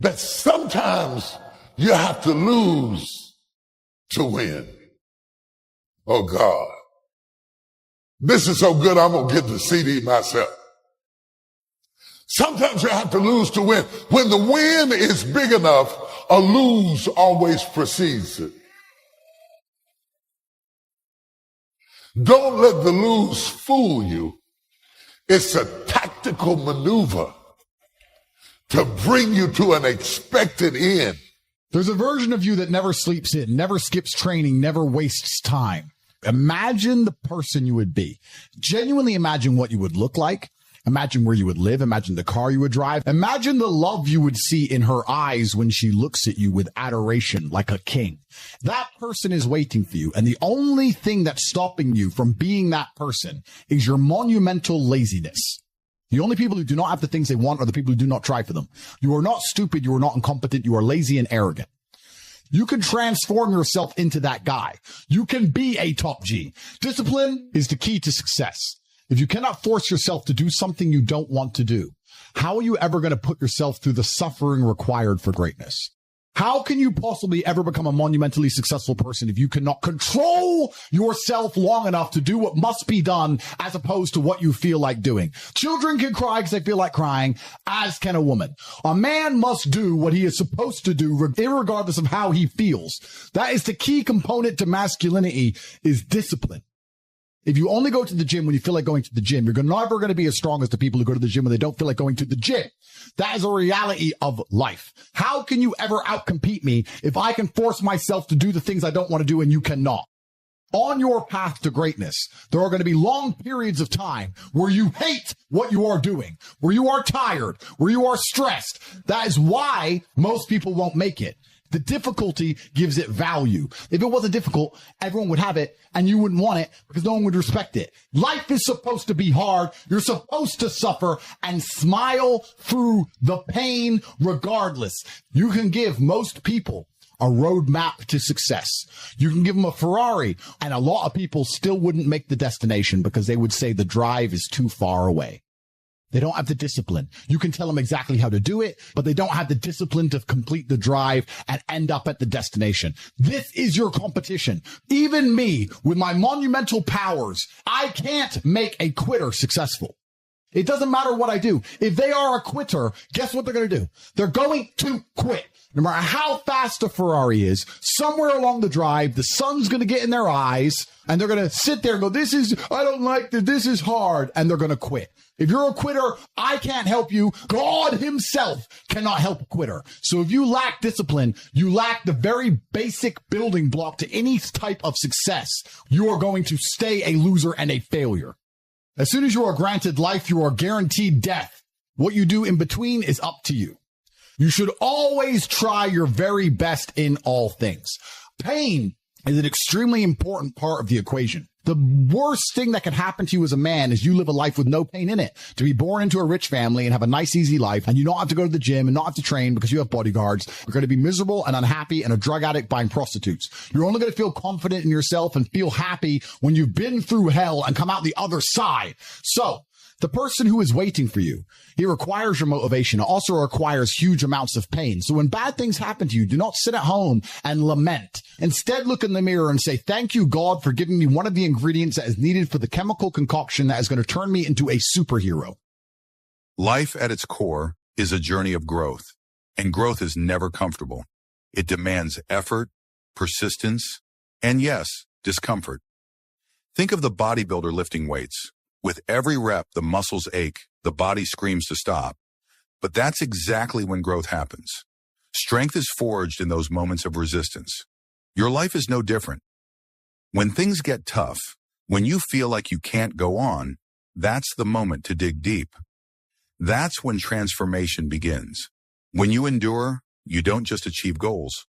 that sometimes you have to lose to win. Oh God. This is so good, I'm going to get the CD myself. Sometimes you have to lose to win. When the win is big enough, a lose always precedes it. Don't let the lose fool you. It's a tactical maneuver to bring you to an expected end. There's a version of you that never sleeps in, never skips training, never wastes time. Imagine the person you would be. Genuinely imagine what you would look like. Imagine where you would live. Imagine the car you would drive. Imagine the love you would see in her eyes when she looks at you with adoration like a king. That person is waiting for you. And the only thing that's stopping you from being that person is your monumental laziness. The only people who do not have the things they want are the people who do not try for them. You are not stupid. You are not incompetent. You are lazy and arrogant. You can transform yourself into that guy. You can be a top G. Discipline is the key to success. If you cannot force yourself to do something you don't want to do, how are you ever going to put yourself through the suffering required for greatness? How can you possibly ever become a monumentally successful person if you cannot control yourself long enough to do what must be done as opposed to what you feel like doing? Children can cry because they feel like crying, as can a woman. A man must do what he is supposed to do irregardless of how he feels. That is the key component to masculinity, is discipline. If you only go to the gym when you feel like going to the gym, you're never going to be as strong as the people who go to the gym when they don't feel like going to the gym. That is a reality of life. How can you ever outcompete me if I can force myself to do the things I don't want to do and you cannot? On your path to greatness, there are going to be long periods of time where you hate what you are doing, where you are tired, where you are stressed. That is why most people won't make it. The difficulty gives it value. If it wasn't difficult, everyone would have it and you wouldn't want it because no one would respect it. Life is supposed to be hard. You're supposed to suffer and smile through the pain regardless. You can give most people a roadmap to success. You can give them a Ferrari, and a lot of people still wouldn't make the destination because they would say the drive is too far away. They don't have the discipline. You can tell them exactly how to do it, but they don't have the discipline to complete the drive and end up at the destination. This is your competition. Even me, with my monumental powers, I can't make a quitter successful. It doesn't matter what I do. If they are a quitter, guess what they're going to do? They're going to quit. No matter how fast a Ferrari is, somewhere along the drive, the sun's going to get in their eyes, and they're going to sit there and go, I don't like this is hard, and they're going to quit. If you're a quitter, I can't help you. God himself cannot help a quitter. So if you lack discipline, you lack the very basic building block to any type of success. You are going to stay a loser and a failure. As soon as you are granted life, you are guaranteed death. What you do in between is up to you. You should always try your very best in all things. Pain is an extremely important part of the equation. The worst thing that can happen to you as a man is you live a life with no pain in it. To be born into a rich family and have a nice, easy life, and you don't have to go to the gym and not have to train because you have bodyguards. You're going to be miserable and unhappy and a drug addict buying prostitutes. You're only going to feel confident in yourself and feel happy when you've been through hell and come out the other side. So, the person who is waiting for you, he requires your motivation. It also requires huge amounts of pain. So when bad things happen to you, do not sit at home and lament. Instead, look in the mirror and say, thank you, God, for giving me one of the ingredients that is needed for the chemical concoction that is going to turn me into a superhero. Life at its core is a journey of growth, and growth is never comfortable. It demands effort, persistence, and yes, discomfort. Think of the bodybuilder lifting weights. With every rep, the muscles ache, the body screams to stop. But that's exactly when growth happens. Strength is forged in those moments of resistance. Your life is no different. When things get tough, when you feel like you can't go on, that's the moment to dig deep. That's when transformation begins. When you endure, you don't just achieve goals.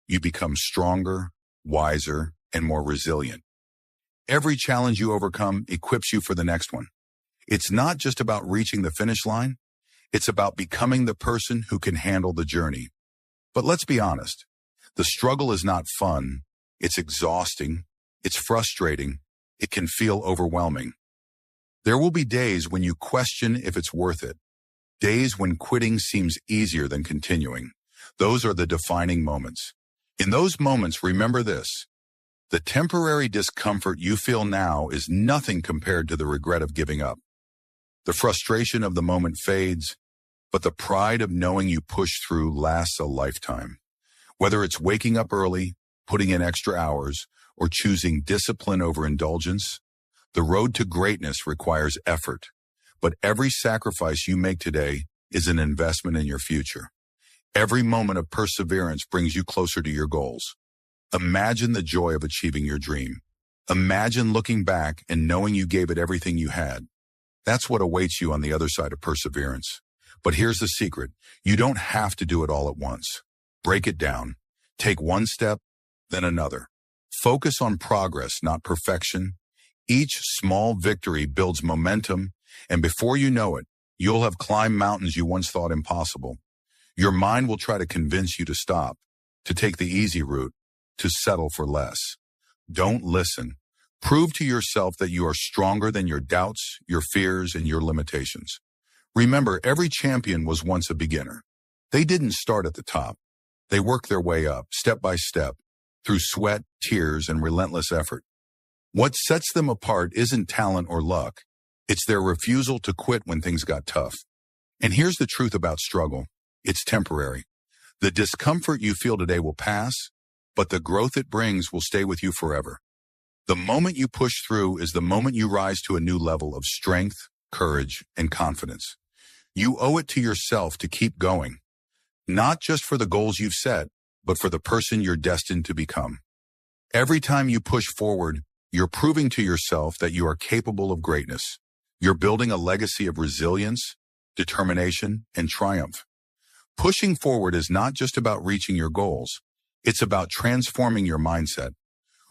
You become stronger, wiser, and more resilient. Every challenge you overcome equips you for the next one. It's not just about reaching the finish line. It's about becoming the person who can handle the journey. But let's be honest. The struggle is not fun. It's exhausting. It's frustrating. It can feel overwhelming. There will be days when you question if it's worth it. Days when quitting seems easier than continuing. Those are the defining moments. In those moments, remember this. The temporary discomfort you feel now is nothing compared to the regret of giving up. The frustration of the moment fades, but the pride of knowing you pushed through lasts a lifetime. Whether it's waking up early, putting in extra hours, or choosing discipline over indulgence, the road to greatness requires effort. But every sacrifice you make today is an investment in your future. Every moment of perseverance brings you closer to your goals. Imagine the joy of achieving your dream. Imagine looking back and knowing you gave it everything you had. That's what awaits you on the other side of perseverance. But here's the secret. You don't have to do it all at once. Break it down. Take one step, then another. Focus on progress, not perfection. Each small victory builds momentum, and before you know it, you'll have climbed mountains you once thought impossible. Your mind will try to convince you to stop, to take the easy route, to settle for less. Don't listen. Prove to yourself that you are stronger than your doubts, your fears, and your limitations. Remember, every champion was once a beginner. They didn't start at the top. They worked their way up, step by step, through sweat, tears, and relentless effort. What sets them apart isn't talent or luck. It's their refusal to quit when things got tough. And here's the truth about struggle. It's temporary. The discomfort you feel today will pass, but the growth it brings will stay with you forever. The moment you push through is the moment you rise to a new level of strength, courage, and confidence. You owe it to yourself to keep going, not just for the goals you've set, but for the person you're destined to become. Every time you push forward, you're proving to yourself that you are capable of greatness. You're building a legacy of resilience, determination, and triumph. Pushing forward is not just about reaching your goals. It's about transforming your mindset.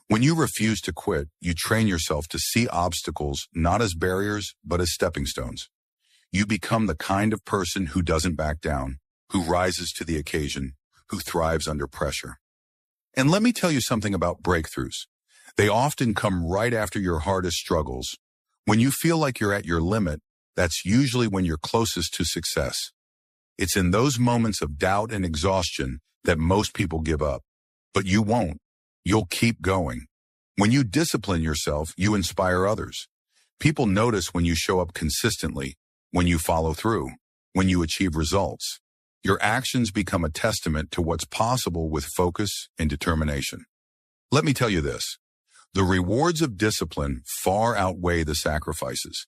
When you refuse to quit, you train yourself to see obstacles not as barriers, but as stepping stones. You become the kind of person who doesn't back down, who rises to the occasion, who thrives under pressure. And let me tell you something about breakthroughs. They often come right after your hardest struggles. When you feel like you're at your limit, that's usually when you're closest to success. It's in those moments of doubt and exhaustion that most people give up. But you won't. You'll keep going. When you discipline yourself, you inspire others. People notice when you show up consistently, when you follow through, when you achieve results. Your actions become a testament to what's possible with focus and determination. Let me tell you this. The rewards of discipline far outweigh the sacrifices.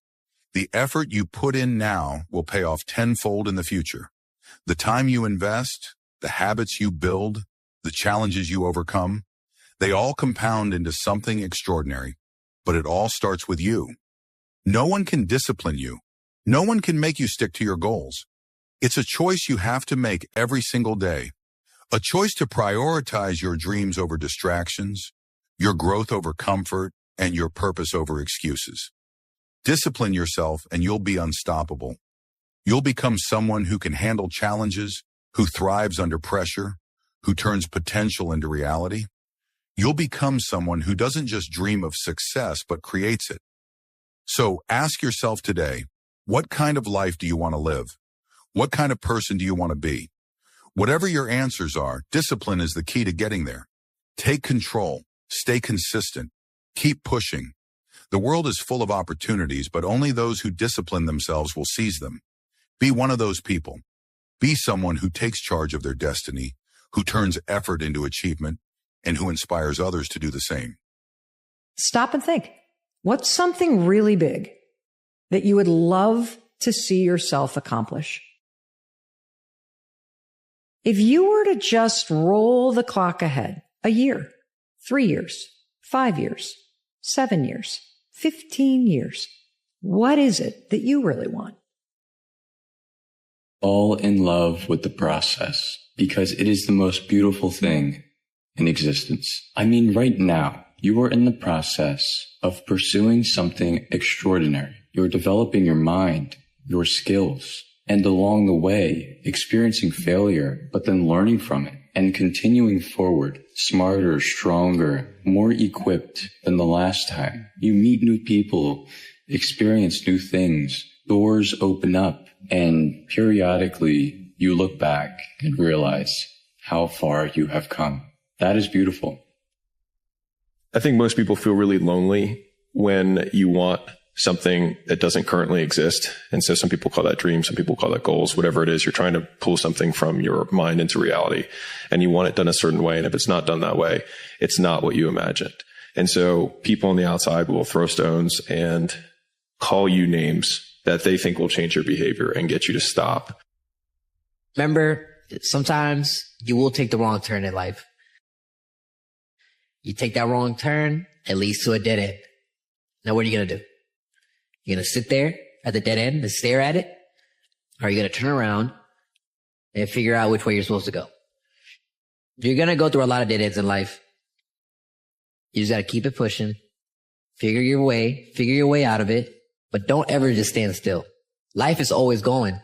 The effort you put in now will pay off tenfold in the future. The time you invest, the habits you build, the challenges you overcome, they all compound into something extraordinary. But it all starts with you. No one can discipline you. No one can make you stick to your goals. It's a choice you have to make every single day. A choice to prioritize your dreams over distractions, your growth over comfort, and your purpose over excuses. Discipline yourself and you'll be unstoppable. You'll become someone who can handle challenges, who thrives under pressure, who turns potential into reality. You'll become someone who doesn't just dream of success, but creates it. So ask yourself today, what kind of life do you want to live? What kind of person do you want to be? Whatever your answers are, discipline is the key to getting there. Take control. Stay consistent. Keep pushing. The world is full of opportunities, but only those who discipline themselves will seize them. Be one of those people. Be someone who takes charge of their destiny, who turns effort into achievement, and who inspires others to do the same. Stop and think. What's something really big that you would love to see yourself accomplish? If you were to just roll the clock ahead, a year, 3 years, 5 years, 7 years, 15 years, what is it that you really want? Fall in love with the process, because it is the most beautiful thing in existence. I mean, right now, you are in the process of pursuing something extraordinary. You're developing your mind, your skills, and along the way, experiencing failure, but then learning from it and continuing forward, smarter, stronger, more equipped than the last time. You meet new people, experience new things, doors open up, and periodically you look back and realize how far you have come. That is beautiful. I think most people feel really lonely when you want something that doesn't currently exist. And so some people call that dreams, some people call that goals, whatever it is. You're trying to pull something from your mind into reality and you want it done a certain way. And if it's not done that way, it's not what you imagined. And so people on the outside will throw stones and call you names that they think will change your behavior and get you to stop. Remember, sometimes you will take the wrong turn in life. You take that wrong turn, it leads to a dead end. Now, what are you going to do? You're going to sit there at the dead end and stare at it? Or are you going to turn around and figure out which way you're supposed to go? You're going to go through a lot of dead ends in life. You just got to keep it pushing, figure your way out of it, but don't ever just stand still. Life is always going.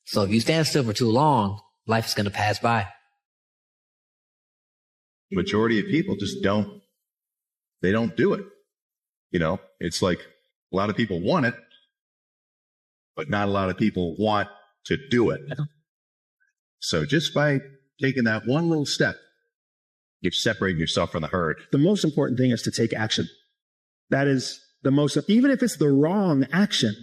So if you stand still for too long, life is going to pass by. Majority of people just don't do it. You know, it's like a lot of people want it, but not a lot of people want to do it. So just by taking that one little step, you've separated yourself from the herd. The most important thing is to take action. That is the most, even if it's the wrong action,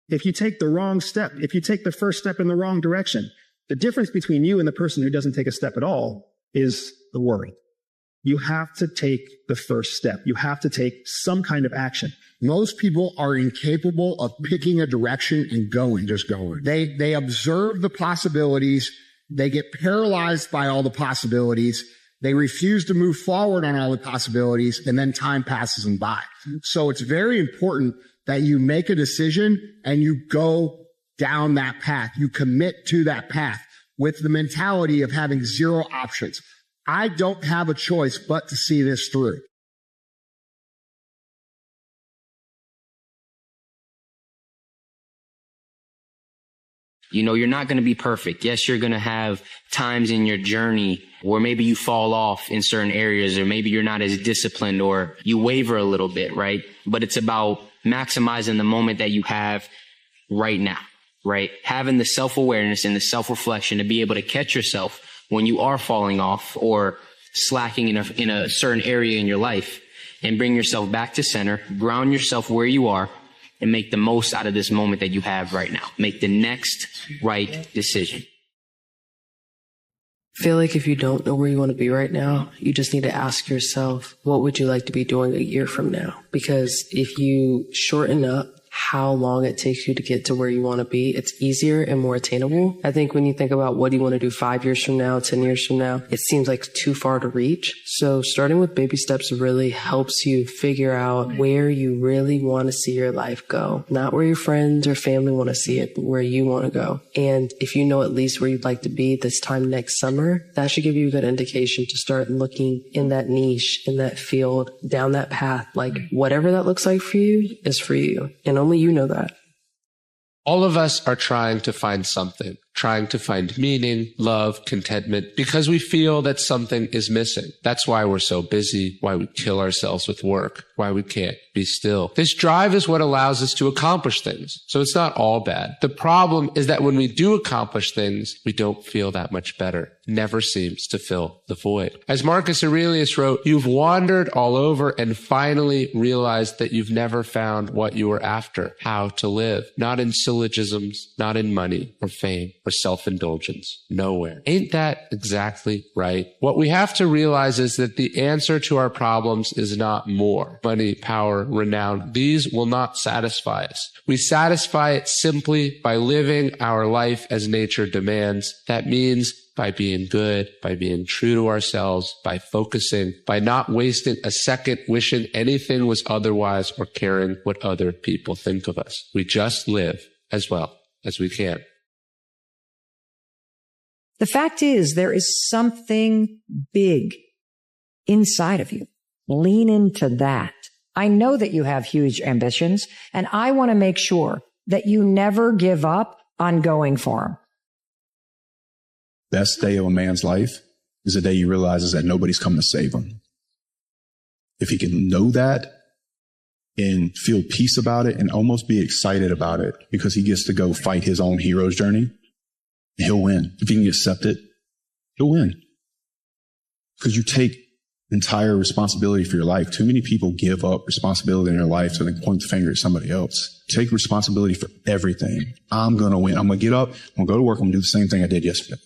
if you take the wrong step, if you take the first step in the wrong direction, the difference between you and the person who doesn't take a step at all is the worry. You have to take the first step. You have to take some kind of action. Most people are incapable of picking a direction and just going. They observe the possibilities. They get paralyzed by all the possibilities. They refuse to move forward on all the possibilities, and then time passes them by. So it's very important that you make a decision and you go down that path. You commit to that path with the mentality of having zero options. I don't have a choice but to see this through. You know, you're not going to be perfect. Yes, you're going to have times in your journey where maybe you fall off in certain areas, or maybe you're not as disciplined, or you waver a little bit, right? But it's about maximizing the moment that you have right now, right? Having the self-awareness and the self-reflection to be able to catch yourself when you are falling off or slacking in a certain area in your life, and bring yourself back to center, ground yourself where you are, and make the most out of this moment that you have right now. Make the next right decision. I feel like if you don't know where you want to be right now, you just need to ask yourself, what would you like to be doing a year from now? Because if you shorten up how long it takes you to get to where you want to be, it's easier and more attainable. I think when you think about what do you want to do 5 years from now, 10 years from now, it seems like too far to reach. So starting with baby steps really helps you figure out where you really want to see your life go. Not where your friends or family want to see it, but where you want to go. And if you know at least where you'd like to be this time next summer, that should give you a good indication to start looking in that niche, in that field, down that path. Like whatever that looks like for you is for you. And only you know that. All of us are trying to find something, trying to find meaning, love, contentment, because we feel that something is missing. That's why we're so busy, why we kill ourselves with work, why we can't be still. This drive is what allows us to accomplish things. So it's not all bad. The problem is that when we do accomplish things, we don't feel that much better. Never seems to fill the void. As Marcus Aurelius wrote, you've wandered all over and finally realized that you've never found what you were after, how to live. Not in syllogisms, not in money or fame or self-indulgence. Nowhere. Ain't that exactly right? What we have to realize is that the answer to our problems is not more. Money, power, renown. These will not satisfy us. We satisfy it simply by living our life as nature demands. That means by being good, by being true to ourselves, by focusing, by not wasting a second wishing anything was otherwise or caring what other people think of us. We just live as well as we can. The fact is, there is something big inside of you. Lean into that. I know that you have huge ambitions, and I want to make sure that you never give up on going for them. Best day of a man's life is the day he realizes that nobody's coming to save him. If he can know that and feel peace about it and almost be excited about it because he gets to go fight his own hero's journey, he'll win. If he can accept it, he'll win. because you take entire responsibility for your life. Too many people give up responsibility in their life so they can point the finger at somebody else. Take responsibility for everything. I'm going to win. I'm going to get up. I'm going to go to work. I'm going to do the same thing I did yesterday.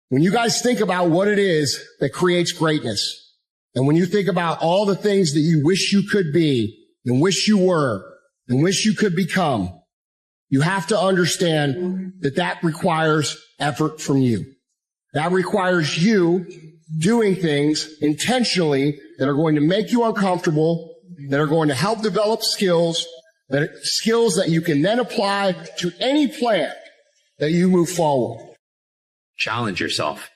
When you guys think about what it is that creates greatness, and when you think about all the things that you wish you could be and wish you were and wish you could become, you have to understand that that requires effort from you. That requires you doing things intentionally that are going to make you uncomfortable, that are going to help develop skills that you can then apply to any plan that you move forward. Challenge yourself.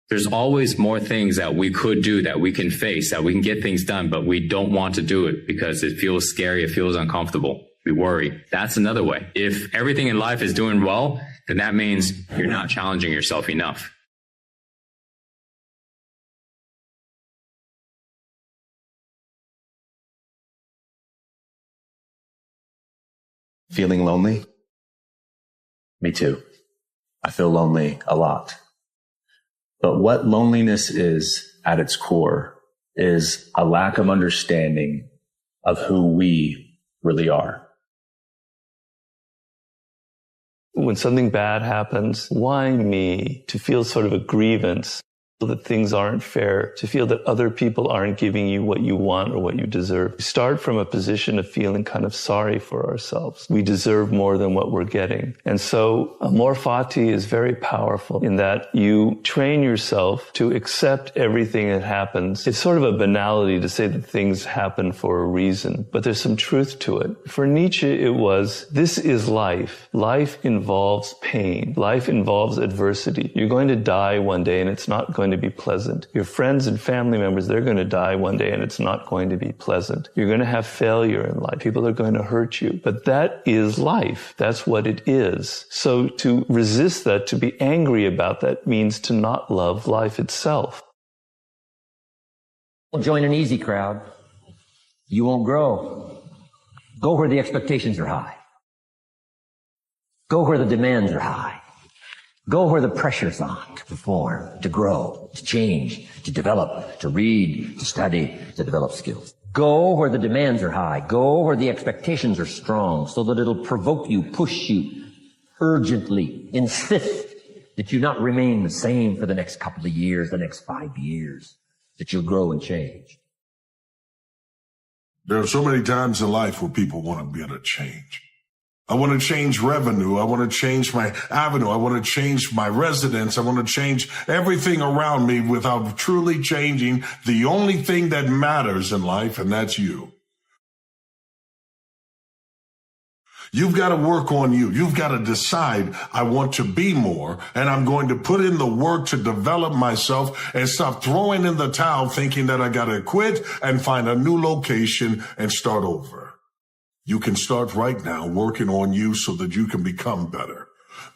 There's always more things that we could do, that we can face, that we can get things done, but we don't want to do it because it feels scary. It feels uncomfortable. We worry. That's another way. If everything in life is doing well, then that means you're not challenging yourself enough. Feeling lonely? Me too. I feel lonely a lot. But what loneliness is at its core is a lack of understanding of who we really are. When something bad happens, why me? To feel sort of a grievance, that things aren't fair, to feel that other people aren't giving you what you want or what you deserve. We start from a position of feeling kind of sorry for ourselves. We deserve more than what we're getting. And so amor fati is very powerful in that you train yourself to accept everything that happens. It's sort of a banality to say that things happen for a reason, but there's some truth to it. For Nietzsche, it was, this is life. Life involves pain. Life involves adversity. You're going to die one day and it's not going to be pleasant. Your friends and family members, they're going to die one day and it's not going to be pleasant. You're going to have failure in life. People are going to hurt you. But that is life. That's what it is. So to resist that, to be angry about that, means to not love life itself. Join an easy crowd. You won't grow. Go where the expectations are high. Go where the demands are high. Go where the pressure's on to perform, to grow, to change, to develop, to read, to study, to develop skills. Go where the demands are high. Go where the expectations are strong so that it'll provoke you, push you, urgently insist that you not remain the same for the next couple of years, the next 5 years, that you'll grow and change. There are so many times in life where people want to be able to change. I want to change revenue. I want to change my avenue. I want to change my residence. I want to change everything around me without truly changing the only thing that matters in life, and that's you. You've got to work on you. You've got to decide, I want to be more, and I'm going to put in the work to develop myself and stop throwing in the towel thinking that I got to quit and find a new location and start over. You can start right now working on you so that you can become better.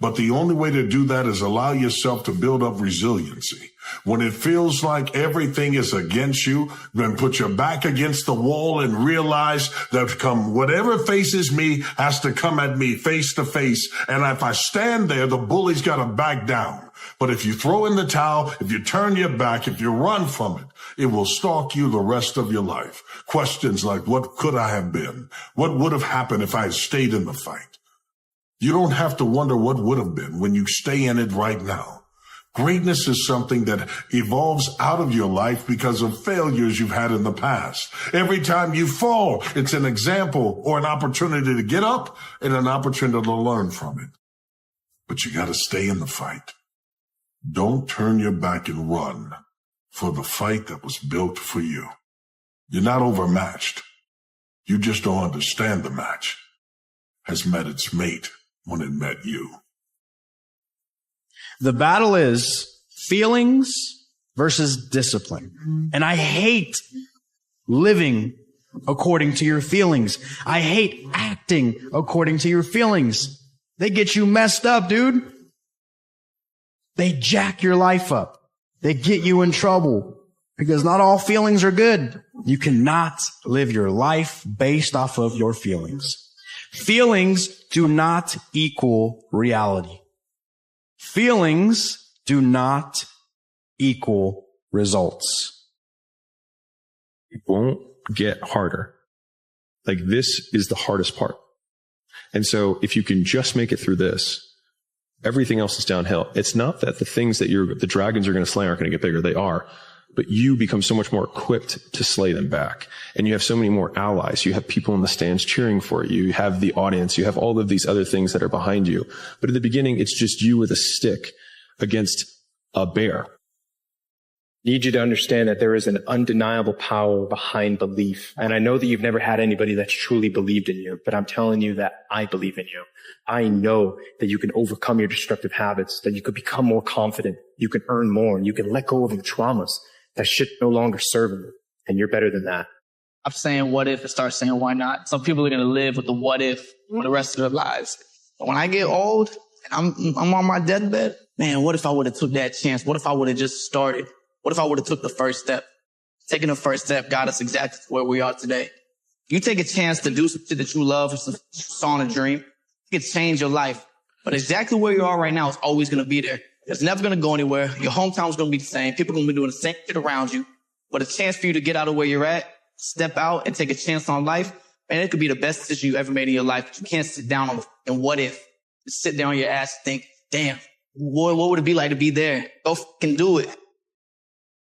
But the only way to do that is allow yourself to build up resiliency. When it feels like everything is against you, then put your back against the wall and realize that whatever faces me has to come at me face to face. And if I stand there, the bully's got to back down. But if you throw in the towel, if you turn your back, if you run from it, it will stalk you the rest of your life. Questions like, what could I have been? What would have happened if I had stayed in the fight? You don't have to wonder what would have been when you stay in it right now. Greatness is something that evolves out of your life because of failures you've had in the past. Every time you fall, it's an example or an opportunity to get up and an opportunity to learn from it. But you got to stay in the fight. Don't turn your back and run for the fight that was built for you. You're not overmatched. You just don't understand the match has met its mate when it met you. The battle is feelings versus discipline. And I hate living according to your feelings. I hate acting according to your feelings. They get you messed up, dude. They jack your life up. They get you in trouble because not all feelings are good. You cannot live your life based off of your feelings. Feelings do not equal reality. Feelings do not equal results. It won't get harder. Like, this is the hardest part. And so if you can just make it through this, everything else is downhill. It's not that the things that the dragons are going to slay aren't going to get bigger. They are. But you become so much more equipped to slay them back. And you have so many more allies. You have people in the stands cheering for you. You have the audience. You have all of these other things that are behind you. But at the beginning, it's just you with a stick against a bear. Need you to understand that there is an undeniable power behind belief. And I know that you've never had anybody that's truly believed in you, but I'm telling you that I believe in you. I know that you can overcome your destructive habits, that you could become more confident, you can earn more, and you can let go of your traumas. That shit no longer serving you, and you're better than that. I'm saying what if and start saying why not. Some people are going to live with the what if for the rest of their lives. But when I get old and I'm on my deathbed, man, what if I would have took that chance? What if I would have just started? What if I would have took the first step? Taking the first step got us exactly where we are today. You take a chance to do some shit that you love or some saw in a dream, it can change your life. But exactly where you are right now is always going to be there. It's never going to go anywhere. Your hometown is going to be the same. People are going to be doing the same shit around you. But a chance for you to get out of where you're at, step out and take a chance on life, man, it could be the best decision you ever made in your life. But you can't sit down on and what if. Just sit down on your ass and think, damn, what would it be like to be there? Go fucking do it.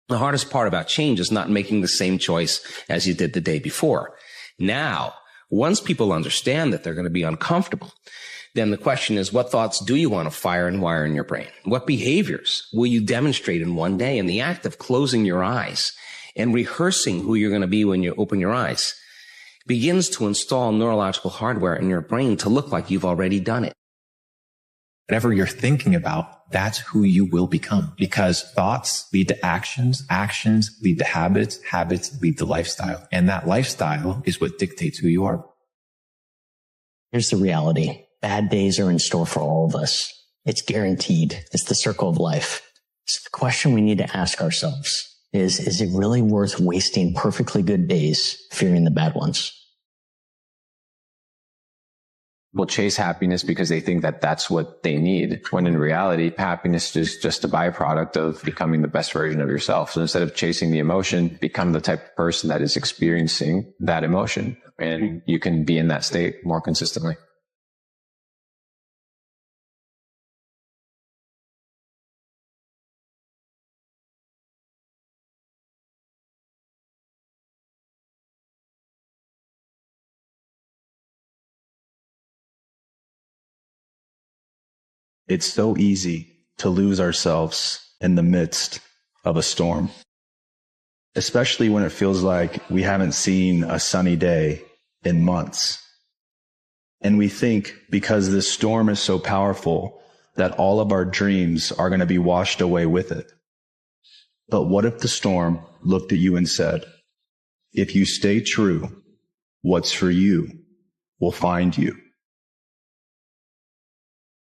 The hardest part about change is not making the same choice as you did the day before. Now, once people understand that they're going to be uncomfortable, then the question is, what thoughts do you want to fire and wire in your brain? What behaviors will you demonstrate in one day? And the act of closing your eyes and rehearsing who you're going to be when you open your eyes begins to install neurological hardware in your brain to look like you've already done it. Whatever you're thinking about, that's who you will become, because thoughts lead to actions, actions lead to habits, habits lead to lifestyle. And that lifestyle is what dictates who you are. Here's the reality. Bad days are in store for all of us. It's guaranteed. It's the circle of life. So the question we need to ask ourselves is it really worth wasting perfectly good days fearing the bad ones? People chase happiness because they think that that's what they need, when in reality, happiness is just a byproduct of becoming the best version of yourself. So instead of chasing the emotion, become the type of person that is experiencing that emotion, and you can be in that state more consistently. It's so easy to lose ourselves in the midst of a storm, especially when it feels like we haven't seen a sunny day in months. And we think because this storm is so powerful that all of our dreams are going to be washed away with it. But what if the storm looked at you and said, if you stay true, what's for you will find you?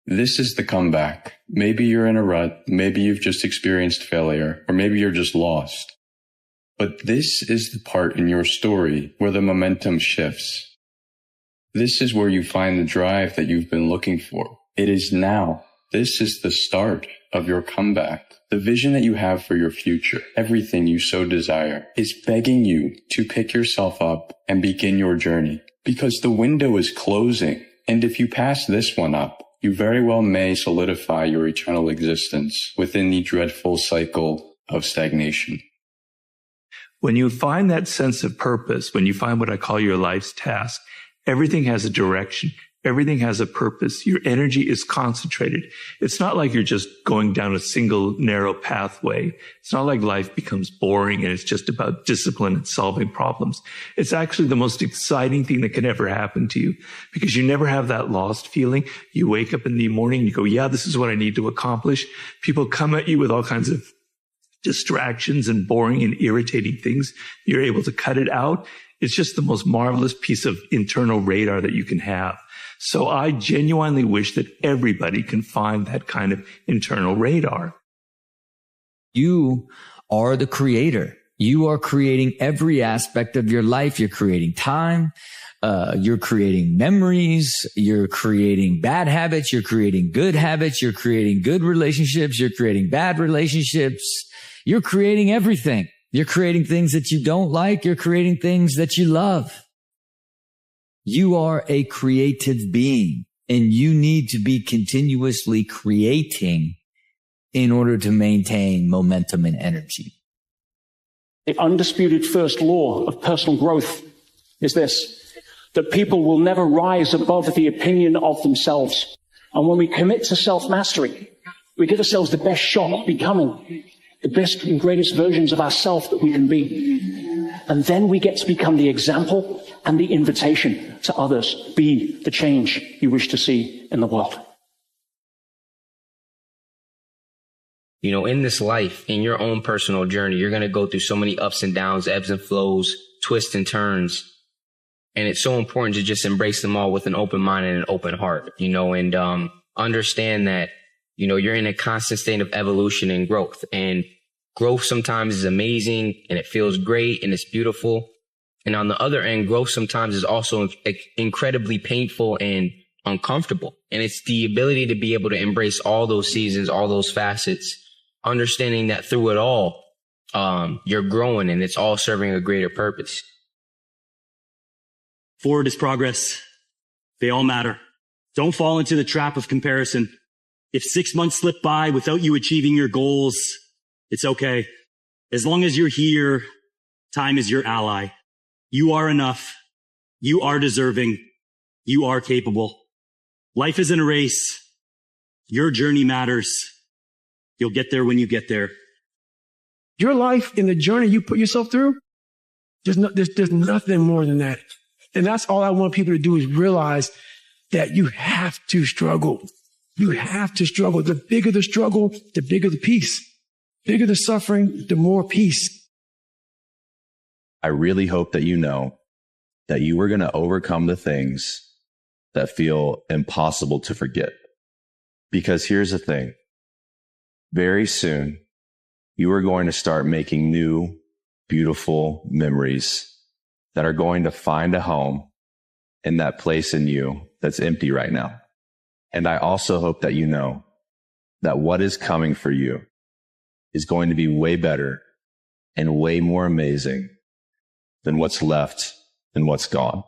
This is the comeback. Maybe you're in a rut. Maybe you've just experienced failure, or maybe you're just lost. But this is the part in your story where the momentum shifts. This is where you find the drive that you've been looking for. It is now. This is the start of your comeback. The vision that you have for your future, everything you so desire, is begging you to pick yourself up and begin your journey, because the window is closing. And if you pass this one up, you very well may solidify your eternal existence within the dreadful cycle of stagnation. When you find that sense of purpose, when you find what I call your life's task, everything has a direction. Everything has a purpose. Your energy is concentrated. It's not like you're just going down a single narrow pathway. It's not like life becomes boring and it's just about discipline and solving problems. It's actually the most exciting thing that can ever happen to you, because you never have that lost feeling. You wake up in the morning and you go, yeah, this is what I need to accomplish. People come at you with all kinds of distractions and boring and irritating things. You're able to cut it out. It's just the most marvelous piece of internal radar that you can have. So I genuinely wish that everybody can find that kind of internal radar. You are the creator. You are creating every aspect of your life. You're creating time. You're creating memories. You're creating bad habits. You're creating good habits. You're creating good relationships. You're creating bad relationships. You're creating everything. You're creating things that you don't like. You're creating things that you love. You are a creative being, and you need to be continuously creating in order to maintain momentum and energy. The undisputed first law of personal growth is this, that people will never rise above the opinion of themselves. And when we commit to self-mastery, we give ourselves the best shot at becoming the best and greatest versions of ourselves that we can be. And then we get to become the example and the invitation to others. Be the change you wish to see in the world. You know, in this life, in your own personal journey, you're going to go through so many ups and downs, ebbs and flows, twists and turns. And it's so important to just embrace them all with an open mind and an open heart, you know, and understand that, you know, you're in a constant state of evolution and growth. And growth sometimes is amazing and it feels great and it's beautiful. And on the other end, growth sometimes is also incredibly painful and uncomfortable. And it's the ability to be able to embrace all those seasons, all those facets, understanding that through it all, you're growing and it's all serving a greater purpose. Forward is progress. They all matter. Don't fall into the trap of comparison. If 6 months slip by without you achieving your goals, it's okay. As long as you're here, time is your ally. You are enough. You are deserving. You are capable. Life isn't a race. Your journey matters. You'll get there when you get there. Your life and the journey you put yourself through, there's nothing more than that. And that's all I want people to do is realize that you have to struggle. You have to struggle. The bigger the struggle, the bigger the peace. Bigger the suffering, the more peace. I really hope that you know that you are going to overcome the things that feel impossible to forget. Because here's the thing. Very soon, you are going to start making new, beautiful memories that are going to find a home in that place in you that's empty right now. And I also hope that you know that what is coming for you is going to be way better and way more amazing than what's left and what's gone.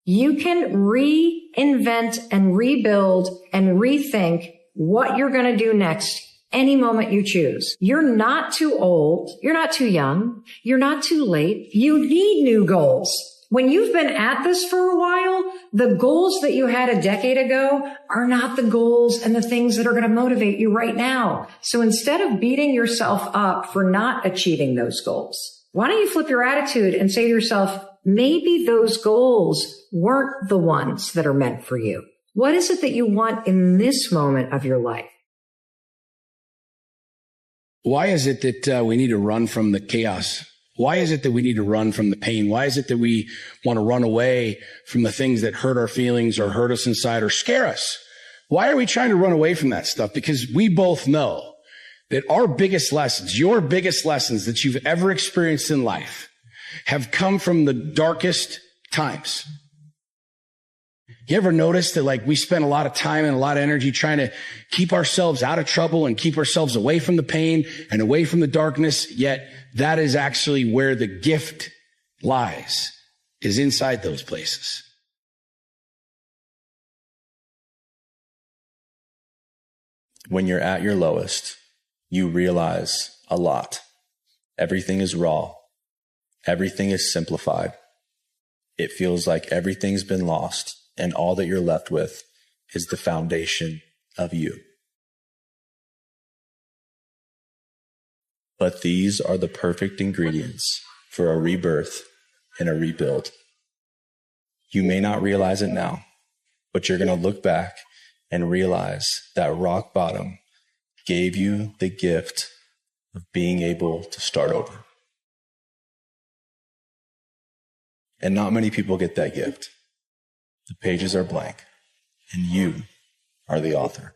You can reinvent and rebuild and rethink what you're going to do next any moment you choose. You're not too old. You're not too young. You're not too late. You need new goals. When you've been at this for a while, the goals that you had a decade ago are not the goals and the things that are going to motivate you right now. So instead of beating yourself up for not achieving those goals, why don't you flip your attitude and say to yourself, maybe those goals weren't the ones that are meant for you. What is it that you want in this moment of your life? Why is it that we need to run from the chaos? Why is it that we need to run from the pain? Why is it that we want to run away from the things that hurt our feelings or hurt us inside or scare us? Why are we trying to run away from that stuff? Because we both know that our biggest lessons, your biggest lessons that you've ever experienced in life have come from the darkest times. You ever notice that like we spend a lot of time and a lot of energy trying to keep ourselves out of trouble and keep ourselves away from the pain and away from the darkness, yet that is actually where the gift lies, is inside those places. When you're at your lowest, you realize a lot. Everything is raw. Everything is simplified. It feels like everything's been lost. And all that you're left with is the foundation of you. But these are the perfect ingredients for a rebirth and a rebuild. You may not realize it now, but you're going to look back and realize that rock bottom gave you the gift of being able to start over. And not many people get that gift. The pages are blank, and you are the author.